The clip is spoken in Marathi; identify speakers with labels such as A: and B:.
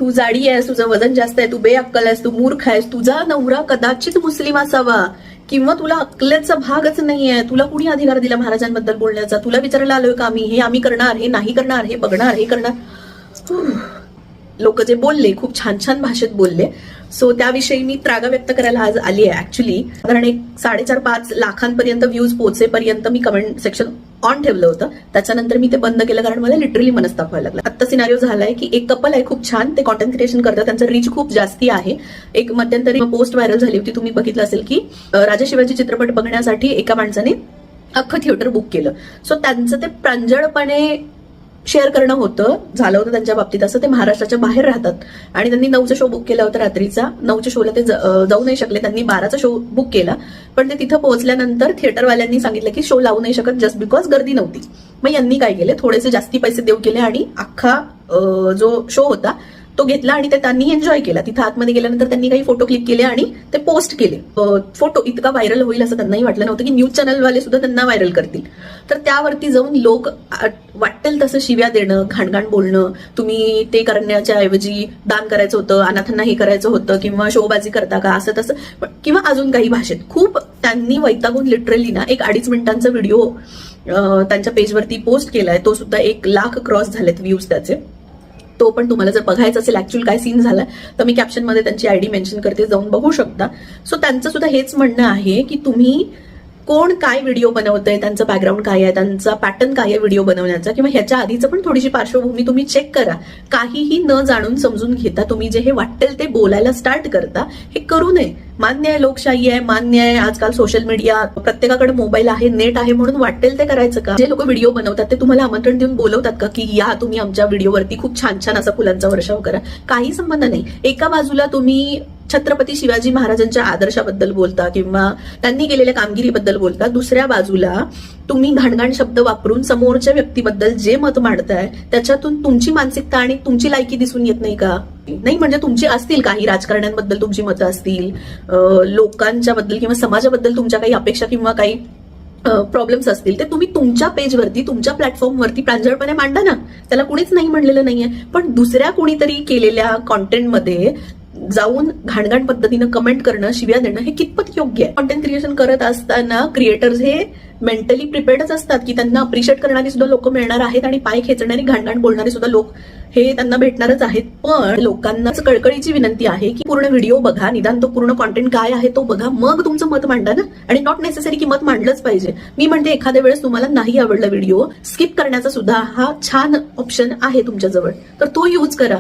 A: तू जाडी आहेस, तुझं वजन जास्त आहे, तू बेअक्कल आहेस, तू मूर्ख आहेस, तुझा नवरा कदाचित मुस्लिम असावा किंवा तुला अक्कलेचा भागच नाहीये, तुला कुणी अधिकार दिला महाराजांबद्दल बोलण्याचा, तुला विचारायला आलोय का आम्ही, हे आम्ही करणार, हे नाही करणार, हे बघणार, हे करणार. लोक जे बोलले खूप छान छान भाषेत बोलले. सो त्याविषयी मी त्रागा व्यक्त करायला आज आली आहे. ऍक्च्युली साधारण एक 4.5-5 लाखांपर्यंत व्ह्यूज पोहोचेपर्यंत मी कमेंट सेक्शन ऑन ठेवलं होतं. त्याच्यानंतर मी ते बंद केलं कारण मला लिटरली मनस्ताप व्हायला लागला. आत्ता सिनारिओ झालाय की एक कपल आहे खूप छान, ते कॉन्टेंट क्रिएशन करतात, त्यांचं रीच खूप जास्ती आहे. एक मध्यंतरी पोस्ट व्हायरल झाली होती, तुम्ही बघितलं असेल की राजा शिवाजी चित्रपट बघण्यासाठी एका माणसाने अख्खं थिएटर बुक केलं. सो त्यांचं ते प्रांजळपणे शेअर करणं झालं होतं त्यांच्या बाबतीत. असं ते महाराष्ट्राच्या बाहेर राहतात आणि त्यांनी 9चा शो बुक केला होता रात्रीचा. 9च्या शोला ते जाऊ नाही शकले, त्यांनी 12चा शो बुक केला. पण ते तिथं पोहोचल्यानंतर थिएटरवाल्यांनी सांगितलं की शो लावू नाही शकत जस्ट बिकॉज गर्दी नव्हती. मग यांनी काय केले, थोडेसे जास्ती पैसे देऊ केले आणि अख्खा जो शो होता तो घेतला आणि ते त्यांनी एन्जॉय केला. तिथं आतमध्ये गेल्यानंतर त्यांनी काही फोटो क्लिक केले आणि ते पोस्ट केले. फोटो इतका व्हायरल होईल असं त्यांनाही वाटलं नव्हतं की न्यूज चॅनलवाले सुद्धा त्यांना व्हायरल करतील. तर त्यावरती जाऊन लोक वाटेल तसं शिव्या देणं, घाणघाण बोलणं, तुम्ही ते करण्याच्या ऐवजी दान करायचं होतं, अनाथांना हे करायचं होतं, किंवा शोबाजी करता का, असं तसं, किंवा अजून काही भाषेत खूप त्यांनी वैतागून लिटरली ना एक 2.5 मिनिटांचा व्हिडिओ त्यांच्या पेजवरती पोस्ट केलाय. तो सुद्धा 1 लाख क्रॉस झालेत व्ह्यूज त्याचे. तो पण तुम्हाला जर बघायचा असेल ऍक्च्युअल काय सीन झाला तर मी कॅप्शनमध्ये त्यांची आयडी मेन्शन करते, जाऊन बघू शकता. सो त्यांचं सुद्धा हेच म्हणणं आहे की तुम्ही कोण काय व्हिडिओ बनवतंय, त्यांचं बॅकग्राऊंड काय आहे, त्यांचा पॅटर्न काय आहे व्हिडिओ बनवण्याचा, किंवा ह्याच्या आधीचं पण थोडीशी पार्श्वभूमी तुम्ही चेक करा. काहीही न जाणून समजून घेता तुम्ही जे हे वाटेल ते बोलायला स्टार्ट करता, हे करू नये. मान्य आहे, लोकशाही आहे, मान्य आहे, आजकाल सोशल मीडिया, प्रत्येकाकडे मोबाईल आहे, नेट आहे, म्हणून वाटेल ते करायचं का? जे लोक व्हिडिओ बनवतात ते तुम्हाला आमंत्रण देऊन बोलवतात का की या तुम्ही आमच्या व्हिडिओवरती खूप छान छान असा फुलांचा वर्षाव करा? काही संबंध नाही. एका बाजूला तुम्ही छत्रपती शिवाजी महाराजांच्या आदर्शाबद्दल बोलता किंवा त्यांनी केलेल्या कामगिरीबद्दल बोलता, दुसऱ्या बाजूला तुम्ही घाणघाण शब्द वापरून समोरच्या व्यक्तीबद्दल जे मत मांडताय त्याच्यातून तुमची मानसिकता आणि तुमची लायकी दिसून येत नाही का? नाही म्हणजे तुमची असतील काही राजकारण्यांबद्दल तुमची मतं असतील, लोकांच्या बद्दल किंवा समाजाबद्दल तुमच्या काही अपेक्षा किंवा काही प्रॉब्लेम्स असतील, ते तुम्ही तुमच्या पेजवरती, तुमच्या प्लॅटफॉर्मवरती प्रांजळपणे मांडा ना. त्याला कुणीच नाही म्हणलेलं नाहीये. पण दुसऱ्या कुणीतरी केलेल्या कॉन्टेंटमध्ये जाऊन घाणघाण पद्धतीनं कमेंट करणं, शिव्या देणं हे कितपत योग्य आहे? कॉन्टेंट क्रिएशन करत असताना क्रिएटर्स हे मेंटली प्रिपेअर्डच असतात की त्यांना अप्रिशिएट करणारी सुद्धा लोक मिळणार आहेत आणि पाय खेचणारी घाणघाण बोलणारे सुद्धा लोक हे त्यांना भेटणारच आहेत. पण लोकांनाच कळकळीची विनंती आहे की पूर्ण व्हिडिओ बघा, निदान तो पूर्ण कॉन्टेंट काय आहे तो बघा, मग तुमचं मत मांडा ना. आणि नॉट नेसेसरी की मत मांडलंच पाहिजे. मी म्हणते एखाद्या वेळेस तुम्हाला नाही आवडला व्हिडिओ, स्किप करण्याचा सुद्धा हा छान ऑप्शन आहे तुमच्याजवळ, तर तो यूज करा.